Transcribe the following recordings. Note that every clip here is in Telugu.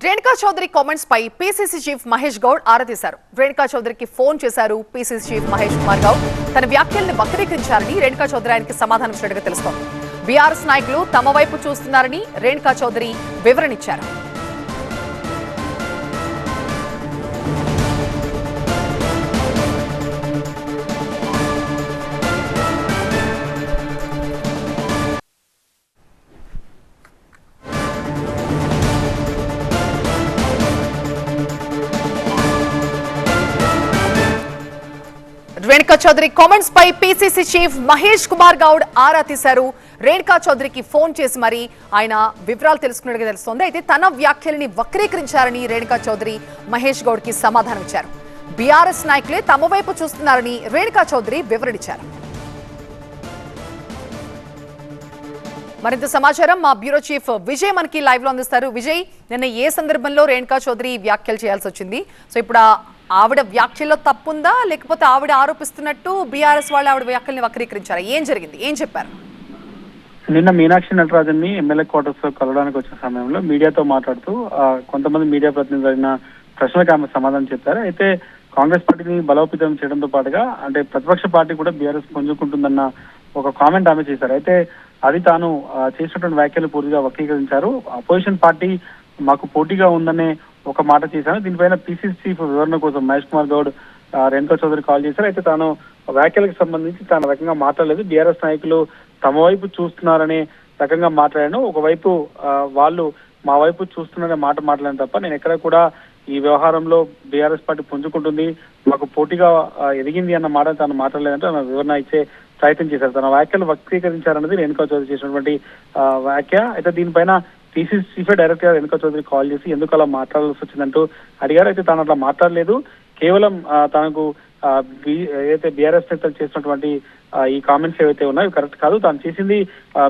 రేణుకా చౌదరి కామెంట్స్ పై పీసీసీ చీఫ్ మహేష్ గౌడ్ ఆరా తీశారు. రేణుకా చౌదరికి ఫోన్ చేశారు పీసీసీ చీఫ్ మహేష్ కుమార్ గౌడ్. తన వ్యాఖ్యల్ని వక్రీకరించారని రేణుకా చౌదరి ఆయనకి సమాధానం ఇచ్చినట్టుగా తెలుస్తోంది. బీఆర్ఎస్ నాయకులు తమ వైపు చూస్తున్నారని రేణుకా చౌదరి వివరణ ఇచ్చారు. రేణుకా చౌదరి కామెంట్స్ పై పీసీసీ చీఫ్ మహేష్ కుమార్ గౌడ్ ఆరా తీశారు. రేణుకా చౌదరికి ఫోన్ చేసి మరి ఆయన వివరాలు తెలుసుకున్నట్టుగా తెలుస్తోంది. అయితే తన వ్యాఖ్యలని వక్రీకరించారని రేణుకా చౌదరి మహేష్ గౌడ్ కి సమాధానం ఇచ్చారు. బీఆర్ఎస్ నాయకులే తమ వైపు చూస్తున్నారని రేణుకా చౌదరి వివరణించారు. మరింత సమాచారం మా బ్యూరో చీఫ్ విజయ్ మనకి లైవ్ లో అందిస్తారు. విజయ్, నిన్న ఏ సందర్భంలో రేణుకా చౌదరి వ్యాఖ్యలు చేయాల్సి వచ్చింది? సో ఇప్పుడు ఆవిడ వ్యాఖ్యలో తప్పుందా, లేకపోతే ఆవిడ ఆరోపిస్తున్నట్టు బీఆర్ఎస్ వాళ్ళు ఆవిడ వ్యాఖ్యల్ని వక్రీకరించారా? ఏం జరిగింది, ఏం చెప్పారు? నిన్న మీనాక్షి నటరాజన్ని ఎమ్మెల్యే క్వార్టర్స్ లో కలవడానికి వచ్చిన సమయంలో మీడియాతో మాట్లాడుతూ కొంతమంది మీడియా ప్రతినిధులు అయిన ప్రశ్నలకు ఆమె సమాధానం చెప్పారు. అయితే కాంగ్రెస్ పార్టీని బలోపేతం చేయడంతో పాటుగా అంటే ప్రతిపక్ష పార్టీ కూడా బీఆర్ఎస్ పుంజుకుంటుందన్న ఒక కామెంట్ ఆమె చేశారు. అయితే అది తాను చేసినటువంటి వ్యాఖ్యలు పూర్తిగా వక్రీకరించారు. అపోజిషన్ పార్టీ మాకు పోటీగా ఉందనే ఒక మాట చేశాను. దీనిపైన పీసీసీ చీఫ్ వివరణ కోసం మహేష్ కుమార్ గౌడ్ రేణుకా చౌదరి కాల్ చేశారు. అయితే తాను వ్యాఖ్యలకు సంబంధించి తాను రకంగా మాట్లాడలేదు. బీఆర్ఎస్ నాయకులు తమ వైపు చూస్తున్నారనే రకంగా మాట్లాడాను. ఒకవైపు వాళ్ళు మా వైపు చూస్తున్నారనే మాట మాట్లాడాను తప్ప నేను ఎక్కడ కూడా ఈ వ్యవహారంలో బీఆర్ఎస్ పార్టీ పుంజుకుంటుంది, మాకు పోటీగా ఎదిగింది అన్న మాట తాను మాట్లాడలేదంటే తన వివరణ ఇచ్చే ప్రయత్నం చేశారు. తన వ్యాఖ్యలు వక్రీకరించారన్నది రేణుకా చౌదరి చేసినటువంటి వ్యాఖ్య. అయితే దీనిపైన పీసీసీ చీఫ్ డైరెక్టర్ గా రేణుకా చౌదరి కాల్ చేసి ఎందుకు అలా మాట్లాడాల్సి వచ్చిందంటూ అడిగారు. అయితే తాను అట్లా మాట్లాడలేదు, కేవలం తనకు ఏదైతే బీఆర్ఎస్ నేతలు చేసినటువంటి ఈ కామెంట్స్ ఏవైతే ఉన్నాయో కరెక్ట్ కాదు, తాను చేసింది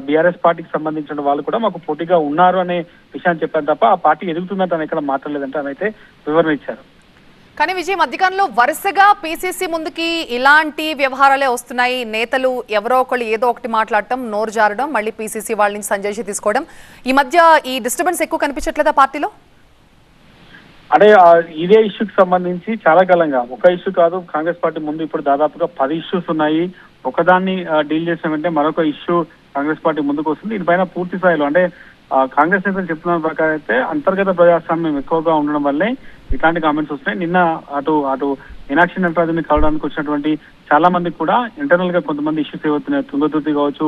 బీఆర్ఎస్ పార్టీకి సంబంధించిన వాళ్ళు కూడా మాకు పోటీగా ఉన్నారు అనే విషయాన్ని చెప్పాను తప్ప ఆ పార్టీ ఎదుగుతుందని తను ఎక్కడ మాట్లాడలేదంటే ఆమె అయితే వివరణ ఇచ్చారు. కానీ విజయ్, మధ్యకాలంలో వరుసగా పీసీసీ ముందుకి ఇలాంటి వ్యవహారాలే వస్తున్నాయి. నేతలు ఎవరో ఒకళ్ళు ఏదో ఒకటి మాట్లాడటం, నోరు జారడం, మళ్ళీ పీసీసీ వాళ్ళ నుంచి సంజయ్ తీసుకోవడం, ఈ మధ్య ఈ డిస్టర్బెన్స్ ఎక్కువ కనిపించట్లేదా పార్టీలో? అంటే ఇదే ఇష్యూకి సంబంధించి చాలా కాలంగా ఒక ఇష్యూ కాదు, కాంగ్రెస్ పార్టీ ముందు ఇప్పుడు దాదాపుగా 10 ఇష్యూస్ ఉన్నాయి. ఒకదాన్ని డీల్ చేసామంటే మరొక ఇష్యూ కాంగ్రెస్ పార్టీ ముందుకు వస్తుంది. దీనిపైన పూర్తి స్థాయిలో అంటే కాంగ్రెస్ నేతలు చెప్తున్న ప్రకారం అయితే అంతర్గత ప్రజాస్వామ్యం ఎక్కువగా ఉండడం వల్లే ఇట్లాంటి కామెంట్స్ వస్తున్నాయి. నిన్న అటు మీనాక్షి నటరాజన్ని కలవడానికి వచ్చినటువంటి చాలా మంది కూడా ఇంటర్నల్ గా కొంతమంది ఇష్యూస్ ఏవవుతున్నాయి. తుంగతుర్తి కావచ్చు,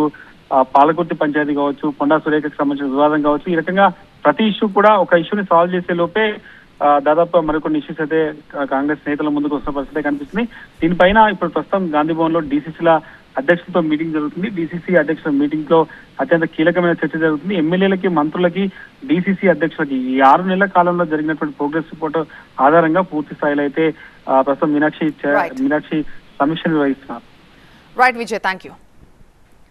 పాలకుర్తి పంచాయతీ కావచ్చు, కొండా సురేఖకు సంబంధించిన వివాదం కావచ్చు, ఈ రకంగా ప్రతి ఇష్యూ కూడా ఒక ఇష్యూని సాల్వ్ చేసే లోపే దాదాపు మరికొన్ని ఇష్యూస్ అయితే కాంగ్రెస్ నేతల ముందుకు వస్తున్న పరిస్థితి కనిపిస్తుంది. దీనిపైన ఇప్పుడు ప్రస్తుతం గాంధీ భవన్ లో డీసీసీల అధ్యక్షులతో మీటింగ్ జరుగుతుంది. డీసీసీ అధ్యక్షుల మీటింగ్ లో అత్యంత కీలకమైన చర్చ జరుగుతుంది. ఎమ్మెల్యేలకి, మంత్రులకి, డీసీసీ అధ్యక్షులకి ఈ 6 నెలల కాలంలో జరిగినటువంటి ప్రోగ్రెస్ రిపోర్ట్ ఆధారంగా పూర్తి స్థాయిలో అయితే ప్రస్తుతం మీనాక్షి సమీక్ష నిర్వహిస్తున్నారు. Right Vijay, thank you.